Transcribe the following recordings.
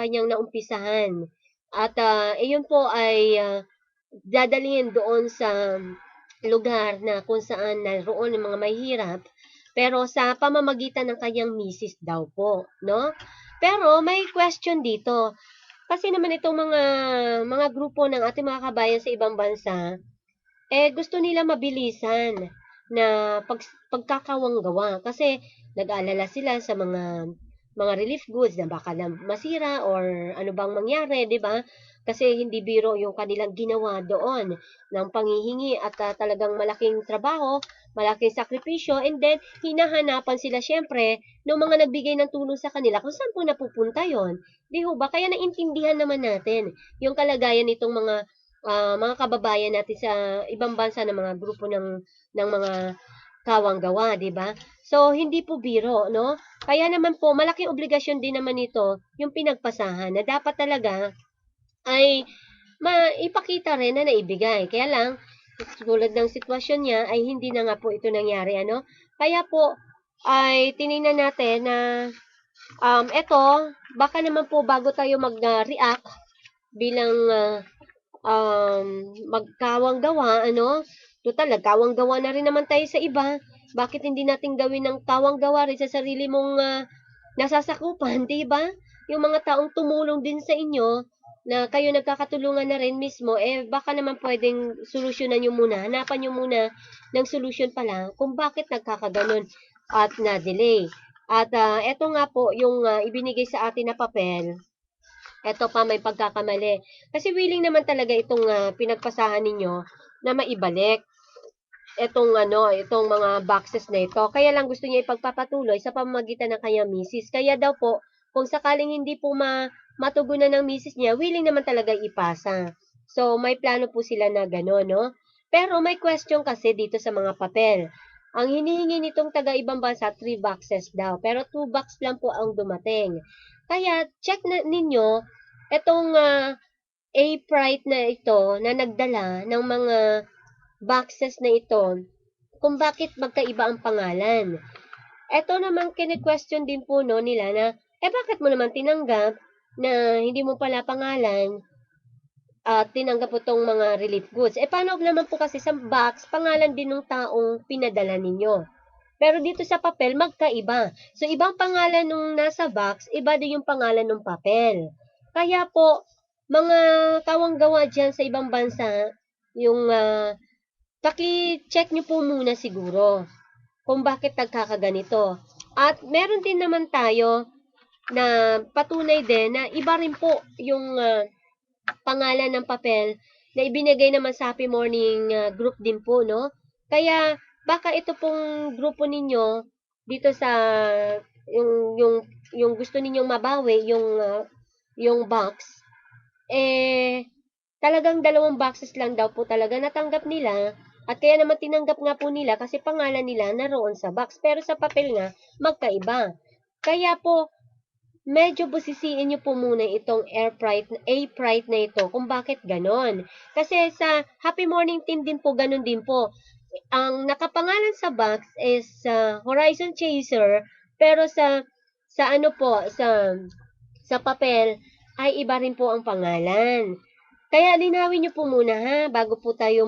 kanyang naumpisahan. At iyon po ay dadalhin doon sa lugar na kung saan naroon yung mga mahihirap, pero sa pamamagitan ng kanyang misis daw po, no? Pero may question dito. Kasi naman itong mga grupo ng ating mga kabayan sa ibang bansa, gusto nila mabilisan na pagkakawanggawa kasi nag-aalala sila sa mga relief goods na baka na masira or ano bang mangyari, 'di ba? Kasi hindi biro yung kanilang ginawa doon ng panghihingi at talagang malaking trabaho, malaking sakripisyo, and then hinahanapan sila syempre ng mga nagbigay ng tulong sa kanila kung saan po napupunta yon. Di ho ba? Kaya naintindihan naman natin yung kalagayan nitong mga kababayan natin sa ibang bansa ng mga grupo ng mga kawanggawa, 'di ba? So hindi po biro, no? Kaya naman po malaking obligasyon din naman ito yung pinagpasahan na dapat talaga ay maipakita rin na naibigay. Kaya lang tulad ng sitwasyon niya ay hindi na nga po ito nangyari, ano? Kaya po ay tiningnan natin na eto baka naman po bago tayo mag-react bilang magkawang-gawa, ano? Total, nagkawang-gawa na rin naman tayo sa iba. Bakit hindi natin gawin ng kawang-gawa rin sa sarili mong nasasakupan, di ba? Yung mga taong tumulong din sa inyo, na kayo nagkakatulungan na rin mismo, baka naman pwedeng solusyonan nyo muna, hanapan nyo muna ng solusyon pala kung bakit nagkakaganon at na-delay. At eto nga po, yung ibinigay sa atin na papel, eto pa may pagkakamali. Kasi willing naman talaga itong pinagpasahan ninyo na maibalik itong mga boxes na ito. Kaya lang gusto niya ipagpapatuloy sa pamamagitan ng kanyang misis. Kaya daw po, kung sakaling hindi po matugunan ng misis niya, willing naman talaga ipasa. So, may plano po sila na gano'n, no? Pero may question kasi dito sa mga papel. Ang hinihingi nitong taga-ibang bansa, 3 boxes daw. Pero 2 box lang po ang dumating. Kaya, check na ninyo, itong A-Prite na ito na nagdala ng mga boxes na ito kung bakit magkaiba ang pangalan. Eto naman kine-question din po no nila na, bakit mo naman tinanggap na hindi mo pala pangalan at tinanggap po tong mga relief goods? Paano naman po kasi sa box, pangalan din ng taong pinadala ninyo. Pero dito sa papel, magkaiba. So, ibang pangalan nung nasa box, iba din yung pangalan ng papel. Kaya po, mga kawang-gawa dyan sa ibang bansa, yung paki-check nyo po muna siguro kung bakit nagkakaganito. At meron din naman tayo na patunay din na iba rin po yung pangalan ng papel na ibinigay naman sa Happy Morning group din po, no? Kaya baka ito pong grupo ninyo dito sa yung yung yung gusto ninyong mabawi yung box talagang 2 boxes lang daw po talaga natanggap nila at kaya naman tinanggap nga po nila kasi pangalan nila naroon sa box. Pero sa papel nga, magkaiba. Kaya po, medyo busisiin nyo po muna itong A-Prite na ito kung bakit ganon. Kasi sa Happy Morning Team din po, ganon din po. Ang nakapangalan sa box is Horizon Chaser, pero sa ano po, sa papel, ay iba rin po ang pangalan. Kaya linawin niyo po muna ha, bago po kayo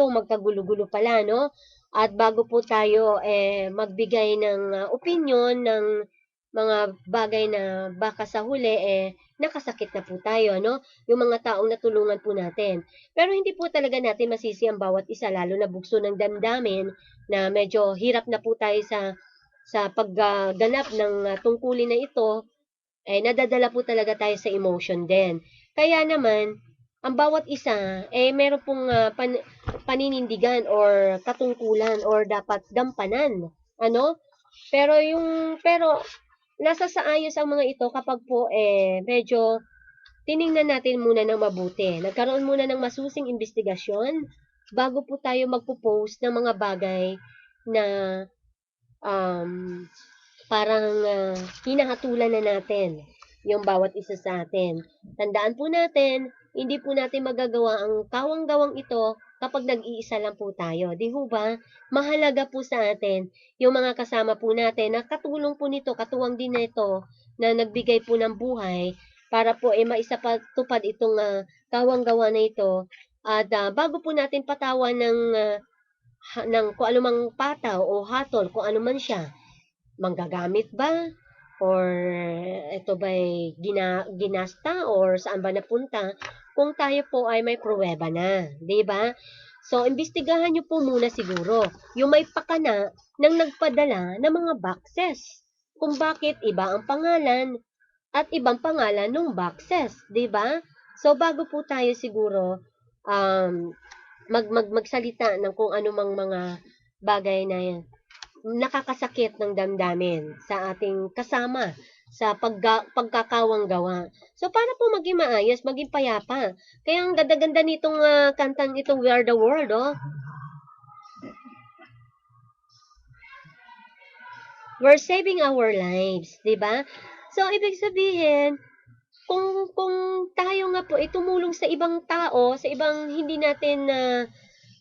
magkagulo-gulo pala, no? At bago po tayo magbigay ng opinion ng mga bagay na baka sa huli nakasakit na po tayo, no? Yung mga taong natulungan po natin. Pero hindi po talaga natin masisi ang bawat isa, lalo na bugso ng damdamin na medyo hirap na po tayo sa pagganap ng tungkulin na ito, nadadala po talaga tayo sa emotion din. Kaya naman, ang bawat isa, meron pong paninindigan or katungkulan or dapat gampanan. Ano? Pero, nasa sa ayos ang mga ito kapag po, medyo tiningnan natin muna ng mabuti. Nagkaroon muna ng masusing investigasyon bago po tayo magpo-post ng mga bagay na um, parang hinahatulan na natin yung bawat isa sa atin. Tandaan po natin, hindi po natin magagawa ang kawang-gawang ito kapag nag-iisa lang po tayo. Di ho ba? Mahalaga po sa atin yung mga kasama po natin na katulong po nito, katuwang din nito na nagbigay po ng buhay para po maisapatupad itong kawang-gawa na ito. At bago po natin patawan ng kung anumang pataw o hatol, kung ano man siya, manggagamit ba? Or ito ba'y ginasta or saan ba napunta? Kung tayo po ay may pruweba na, di ba? So, imbestigahan nyo po muna siguro yung may pakana ng nagpadala ng mga boxes. Kung bakit iba ang pangalan at ibang pangalan ng boxes, di ba? So, bago po tayo siguro magsalita ng kung anumang mga bagay na yan, nakakasakit ng damdamin sa ating kasama sa pagkakawang-gawa. So, para po maging maayos, maging payapa. Kaya ang ganda-ganda nitong kantang itong We Are the World, oh. We're saving our lives, di ba? So, ibig sabihin, kung tayo nga po tumulong sa ibang tao, sa ibang hindi natin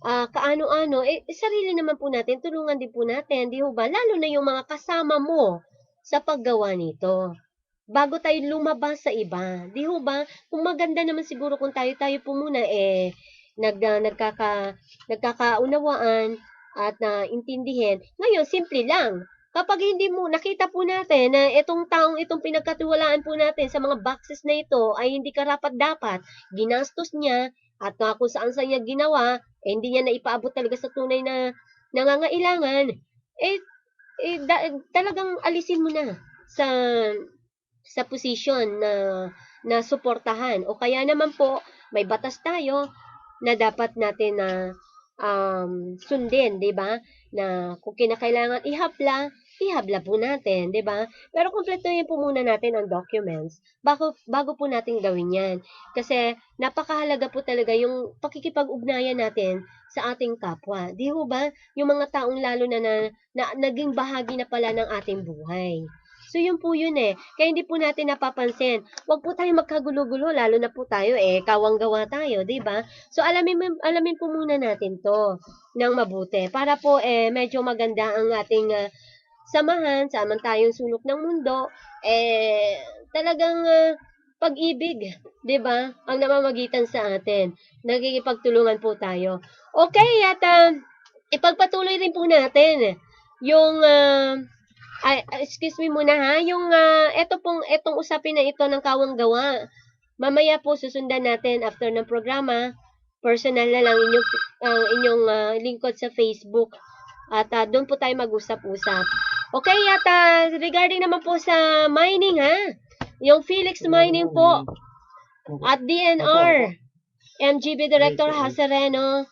kaano-ano, sarili naman po natin, tulungan din po natin, di ba? Lalo na yung mga kasama mo sa paggawa nito. Bago tayo lumabas sa iba, di ba? Kung maganda naman siguro kung tayo po muna nagkakaunawaan at intindihin. Ngayon, simple lang. Kapag hindi mo, nakita po natin na itong taong itong pinagkatiwalaan po natin sa mga boxes na ito ay hindi karapat-dapat, ginastos niya, at kung saan niya ginawa, hindi niya naipaabot talaga sa tunay na nangangailangan, talagang alisin mo na sa posisyon na suportahan. O kaya naman po, may batas tayo na dapat natin na sundin, di ba? Na kung kinakailangan ihabla po natin, di ba? Pero kumpletuhin po muna natin ang documents bago po natin gawin yan. Kasi napakahalaga po talaga yung pakikipag-ugnayan natin sa ating kapwa. Di ba? Yung mga taong lalo na naging bahagi na pala ng ating buhay. So, yun po yun Kaya hindi po natin napapansin. Huwag po tayo magkagulo-gulo, lalo na po tayo kawang-gawa tayo, di ba? So, alamin po muna natin to ng mabuti para po medyo maganda ang ating samahan, tayong sulok ng mundo, talagang pag-ibig, 'di ba? Ang namamagitan sa atin. Nagkikipagtulungan po tayo. Okay, at ipagpatuloy rin po natin yung excuse me muna ha, yung etong usapin na ito ng kawang-gawa. Mamaya po susundan natin after ng programa. Personal na lang inyong lingkod sa Facebook. At doon po tayo mag-usap-usap. Okay, at regarding naman po sa mining ha, yung Felix Mining po at DNR, MGB Director Hasareno,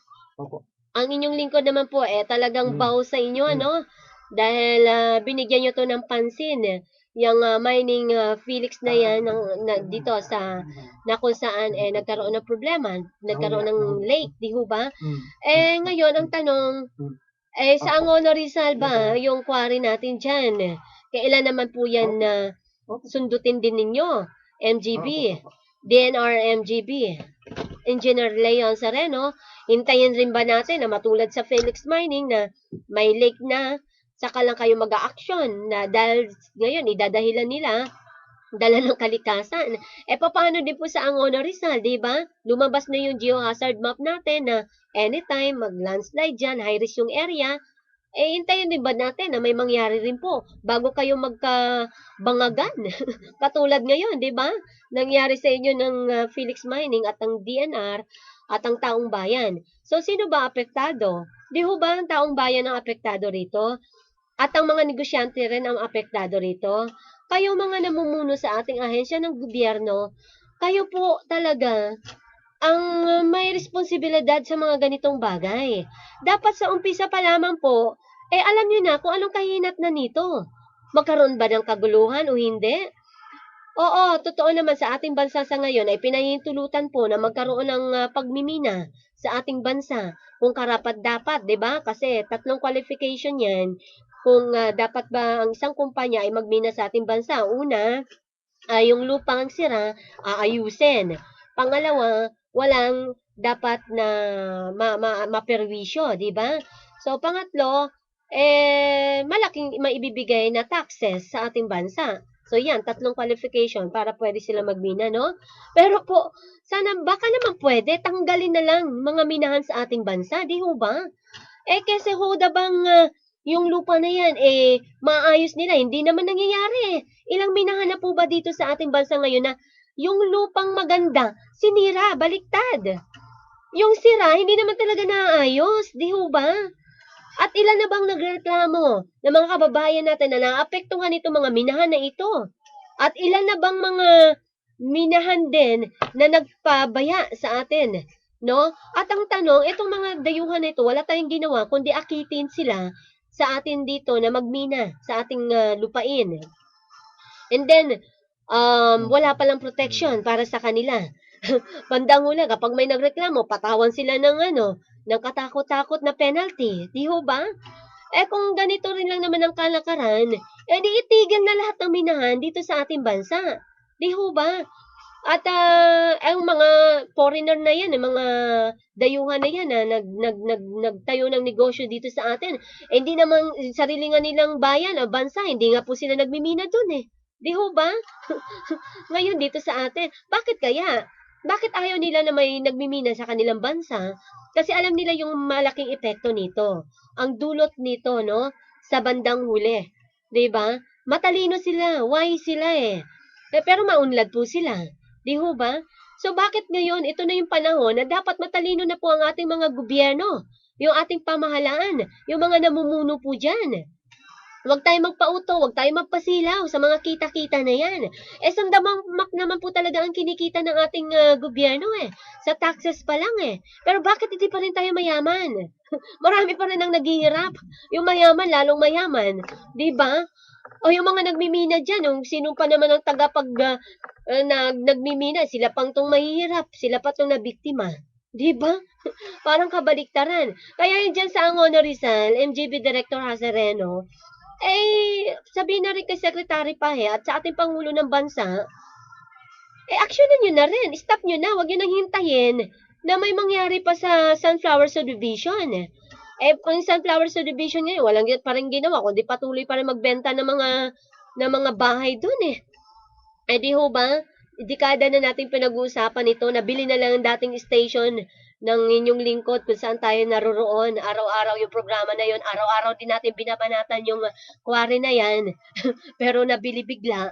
ang inyong lingkod naman po talagang baho sa inyo, ano? Dahil binigyan nyo to ng pansin, yung mining Felix na yan dito sa na kung saan nagkaroon ng problema, nagkaroon ng lake, di ho ba? Ngayon ang tanong, sa Angono Rizal ba yung quarry natin dyan? Kailan naman po yan sundutin din ninyo? MGB, DNR MGB, Engineer Leon Sereno, hintayin rin ba natin na matulad sa Felix Mining na may lake na, saka lang kayo mag-a-action na dahil ngayon idadahilan nila dala ng kalikasan. Paano din po sa Angono Rizal, di ba? Lumabas na yung geohazard map natin na anytime mag-landslide dyan, high risk yung area, hintayin din ba natin na may mangyari rin po bago kayo magkabangagan? Katulad ngayon, di ba? Nangyari sa inyo ng Felix Mining at ang DNR at ang taong bayan. So, sino ba apektado? Di ho ba ang taong bayan ang apektado rito? At ang mga negosyante rin ang apektado rito. Kayo mga namumuno sa ating ahensya ng gobyerno, kayo po talaga ang may responsibilidad sa mga ganitong bagay. Dapat sa umpisa pa lamang po, alam nyo na kung anong kahinat na nito. Magkaroon ba ng kaguluhan o hindi? Oo, totoo naman sa ating bansa sa ngayon ay pinahihintulutan po na magkaroon ng pagmimina sa ating bansa kung karapat-dapat, 'di ba? Kasi tatlong qualification 'yan kung dapat ba ang isang kumpanya ay magmina sa ating bansa. Una, yung lupang sira, aayusin. Pangalawa, walang dapat na maperwisyo, di ba? So, pangatlo, malaking maibibigay na taxes sa ating bansa. So yan, 3 qualification para pwede sila magmina, no? Pero po, sana baka naman pwede tanggalin na lang mga minahan sa ating bansa, di ho ba? Kasi ho bang yung lupa na yan, maayos nila. Hindi naman nangyayari. Ilang minahan na po ba dito sa ating bansa ngayon na yung lupang maganda, sinira, baliktad. Yung sira, hindi naman talaga naayos, di ho ba? At ilan na bang nagreklamo ng mga kababayan natin na naapektuhan itong mga minahan na ito? At ilan na bang mga minahan din na nagpabaya sa atin? No? At ang tanong, itong mga dayuhan na ito, wala tayong ginawa kundi akitin sila sa atin dito na magmina sa ating lupain. And then, wala palang protection para sa kanila. Bandang huli, kapag may nagreklamo, patawan sila ng katakot-takot na penalty. Di ho ba? Kung ganito rin lang naman ang kalakaran, di itigil na lahat ng minahan dito sa ating bansa. Di ho ba? At ang mga foreigner na yan, ang mga dayuhan na yan na nagtayo ng negosyo dito sa atin, hindi naman sarili nga nilang bayan o bansa, hindi nga po sila nagmimina dun eh. Di ho ba? Ngayon dito sa atin, bakit kaya? Bakit ayaw nila na may nagmimina sa kanilang bansa? Kasi alam nila yung malaking epekto nito. Ang dulot nito, no? Sa bandang huli. 'Di ba? Matalino sila, wise sila eh. Pero maunlad po sila. 'Di ho ba? So bakit ngayon, ito na yung panahon na dapat matalino na po ang ating mga gobyerno, yung ating pamahalaan, yung mga namumuno po dyan. Huwag tayong magpauto, huwag tayong magpasilaw sa mga kita-kita na yan. Sandamak naman po talaga ang kinikita ng ating gobyerno eh. Sa taxes pa lang eh. Pero bakit hindi pa rin tayo mayaman? Marami pa rin ang naghihirap. Yung mayaman, lalong mayaman. Di ba? O yung mga nagmimina dyan, yung sino pa naman ang nagmimina, sila pang tong mahihirap, sila pa tong nabiktima. Di ba? Parang kabaliktaran. Kaya yun dyan sa Angono Rizal, MJB Director Hazareno, sabihin na rin kay Secretary Pahe at sa ating Pangulo ng Bansa, actionan nyo na rin. Stop nyo na. Huwag nyo nang hintayin na may mangyari pa sa Sunflower Subdivision. Kung Sunflower Subdivision ngayon, walang parang ginawa, kundi patuloy pa rin magbenta ng mga bahay dun eh. Di ho ba? Dekada na natin pinag-uusapan ito, nabili na lang ang dating station ng inyong lingkod kung saan tayo naroroon. Araw-araw yung programa na yon, araw-araw din natin binabanatan yung quarry na yan. Pero nabili bigla.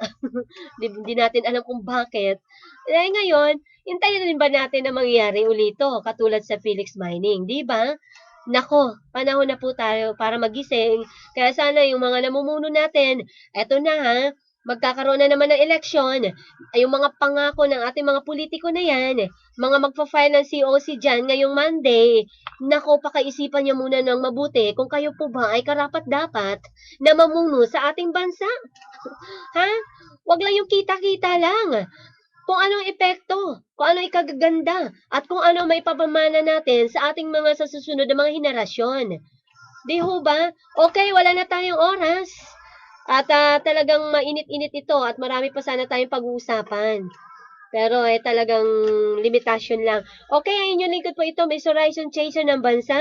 Hindi natin alam kung bakit. Ngayon, hintayin rin ba natin na mangyari ulito, katulad sa Felix Mining, di ba? Nako, panahon na po tayo para magising. Kaya sana yung mga namumuno natin, eto na ha, magkakaroon na naman ng eleksyon, yung mga pangako ng ating mga politiko na yan, mga magpa-file ng COC dyan ngayong Monday, nako, pakaisipan niyo muna ng mabuti kung kayo po ba ay karapat-dapat na mamuno sa ating bansa. Ha? Wag lang yung kita-kita lang. Kung anong epekto, kung anong ikagaganda, at kung ano may papamana natin sa ating mga susunod na mga henerasyon. Di ho ba? Okay, wala na tayong oras. At talagang mainit-init ito at marami pa sana tayong pag-uusapan. Pero talagang limitasyon lang. Okay, ang inyong lingkod po ito, Miss Horizon Chaser ng bansa.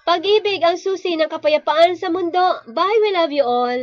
Pag-ibig ang susi ng kapayapaan sa mundo. Bye, we love you all.